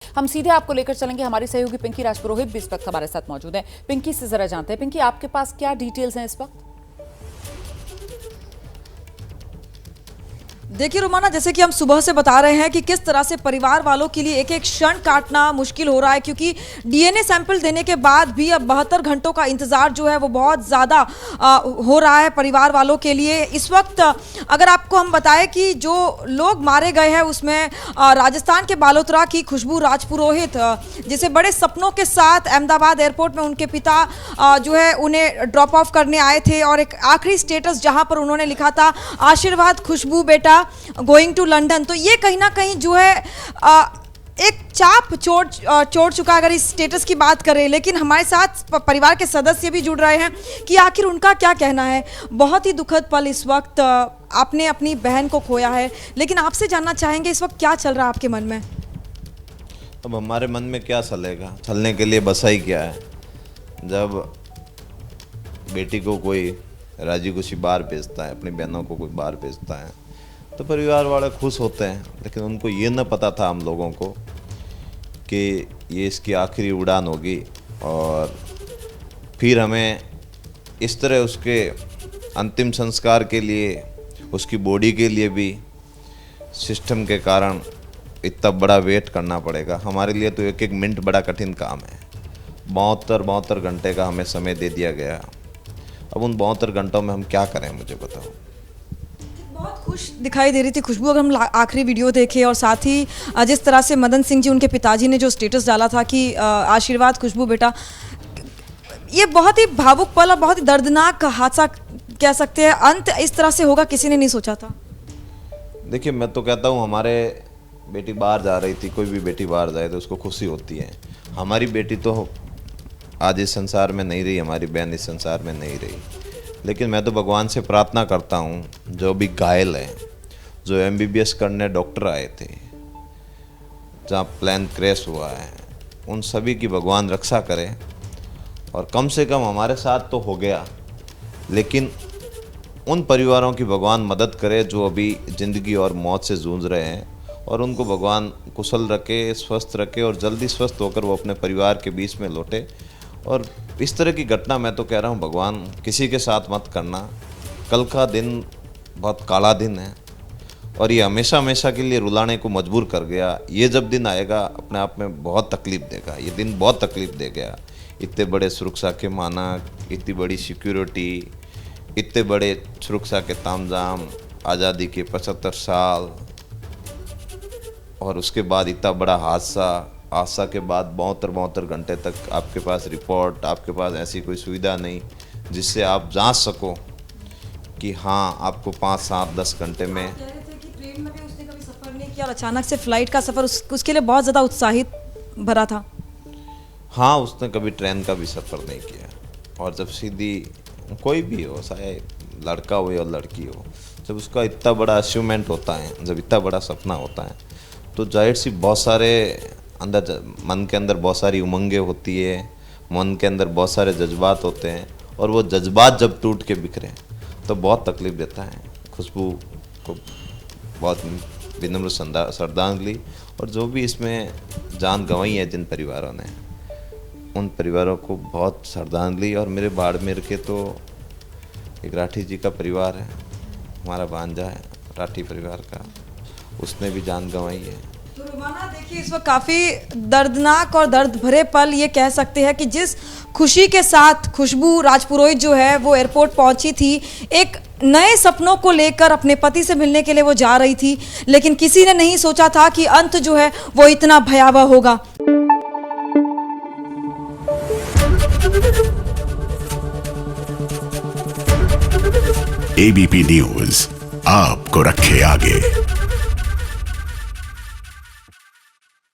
हम सीधे आपको लेकर चलेंगे, हमारी सहयोगी पिंकी राजपुरोहित भी इस वक्त हमारे साथ मौजूद है। पिंकी से जरा जानते हैं, पिंकी आपके पास क्या डिटेल्स हैं इस वक्त? देखिए रुमाना, जैसे कि हम सुबह से बता रहे हैं कि किस तरह से परिवार वालों के लिए एक एक क्षण काटना मुश्किल हो रहा है, क्योंकि डीएनए सैंपल देने के बाद भी अब 72 घंटों का इंतजार जो है वो बहुत ज़्यादा हो रहा है परिवार वालों के लिए। इस वक्त अगर आपको हम बताएं कि जो लोग मारे गए हैं उसमें राजस्थान के बालोतरा की खुशबू राजपुरोहित, जिसे बड़े सपनों के साथ अहमदाबाद एयरपोर्ट में उनके पिता जो है उन्हें ड्रॉप ऑफ करने आए थे, और एक आखिरी स्टेटस जहां पर उन्होंने लिखा था आशीर्वाद खुशबू बेटा गोइंग टू लंदन। तो ये कहीं ना कहीं जो है एक चाप छोड़ चुका अगर इस स्टेटस की बात करें। लेकिन हमारे साथ परिवार के सदस्य भी जुड़ रहे हैं कि आखिर उनका क्या कहना है। बहुत ही दुखद पल इस वक्त, आपने अपनी बहन को खोया है, लेकिन आपसे जानना चाहेंगे इस वक्त क्या चल रहा है आपके मन में? अब हमारे मन में क्या चलेगा, चलने के लिए बसा ही क्या है। जब बेटी को कोई राजी खुशी बाहर भेजता है, अपनी बहनों को कोई बाहर भेजता है, तो परिवार वाले खुश होते हैं। लेकिन उनको ये न पता था हम लोगों को कि ये इसकी आखिरी उड़ान होगी, और फिर हमें इस तरह उसके अंतिम संस्कार के लिए, उसकी बॉडी के लिए भी सिस्टम के कारण इतना बड़ा वेट करना पड़ेगा। हमारे लिए तो एक एक मिनट बड़ा कठिन काम है। 72 घंटे का हमें समय दे दिया गया। अब उन 72 घंटों में हम क्या करें, मुझे बताओ। बहुत खुश दिखाई दे रही थी खुशबू, अगर हम आखिरी वीडियो देखें, और साथ ही जिस तरह से मदन सिंह जी, उनके पिताजी ने जो स्टेटस डाला था कि आशीर्वाद खुशबू बेटा, ये बहुत ही भावुक पल और बहुत ही दर्दनाक हादसा कह सकते हैं। अंत इस तरह से होगा किसी ने नहीं सोचा था। देखिए, मैं तो कहता हूँ हमारे बेटी बाहर जा रही थी, कोई भी बेटी बाहर जाए तो उसको खुशी होती है। हमारी बेटी तो आज इस संसार में नहीं रही, हमारी बहन इस संसार में नहीं रही। लेकिन मैं तो भगवान से प्रार्थना करता हूँ, जो भी घायल है, जो एमबीबीएस करने डॉक्टर आए थे, जहाँ प्लेन क्रैश हुआ है, उन सभी की भगवान रक्षा करे। और कम से कम हमारे साथ तो हो गया, लेकिन उन परिवारों की भगवान मदद करे जो अभी ज़िंदगी और मौत से जूझ रहे हैं, और उनको भगवान कुशल रखे, स्वस्थ रखे, और जल्दी स्वस्थ होकर वो अपने परिवार के बीच में लौटे। और इस तरह की घटना मैं तो कह रहा हूँ भगवान किसी के साथ मत करना। कल का दिन बहुत काला दिन है, और ये हमेशा हमेशा के लिए रुलाने को मजबूर कर गया। ये जब दिन आएगा अपने आप में बहुत तकलीफ़ देगा। ये दिन बहुत तकलीफ़ देगा। इतने बड़े सुरक्षा के मानक, इतनी बड़ी सिक्योरिटी, इतने बड़े सुरक्षा के तामझाम, आज़ादी के 75 साल, और उसके बाद इतना बड़ा हादसा के बाद 72 घंटे तक आपके पास रिपोर्ट, आपके पास ऐसी कोई सुविधा नहीं जिससे आप जांच सको कि हाँ आपको 5, 7, 10 घंटे में। कह रहे थे कि ट्रेन में भी उसने कभी सफ़र नहीं किया, और अचानक से फ्लाइट का सफ़र उसके लिए बहुत ज़्यादा उत्साहित भरा था। हाँ, उसने कभी ट्रेन का भी सफ़र नहीं किया। और जब सीधी कोई भी हो, चाहे लड़का हो या लड़की हो, जब उसका इतना बड़ा अचीवमेंट होता है, जब इतना बड़ा सपना होता है, तो जाहिर सी बहुत सारे मन के अंदर बहुत सारी उमंगें होती है, मन के अंदर बहुत सारे जज्बात होते हैं, और वो जज्बात जब टूट के बिखरे तो बहुत तकलीफ़ देता है। खुशबू को बहुत विनम्र श्रद्धांजलि, और जो भी इसमें जान गंवाई है जिन परिवारों ने, उन परिवारों को बहुत श्रद्धांजलि। और मेरे बाड़मेर के तो एक राठी जी का परिवार है, हमारा भांजा है राठी परिवार का, उसने भी जान गंवाई है। तो रुमाना, देखिए इस वक्त काफ़ी दर्दनाक और दर्द भरे पल ये कह सकते हैं कि जिस खुशी के साथ खुशबू राजपुरोहित जो है वो एयरपोर्ट पहुंची थी, एक नए सपनों को लेकर अपने पति से मिलने के लिए वो जा रही थी, लेकिन किसी ने नहीं सोचा था कि अंत जो है वो इतना भयावह होगा। एबीपी न्यूज़ आपको रखे आगे।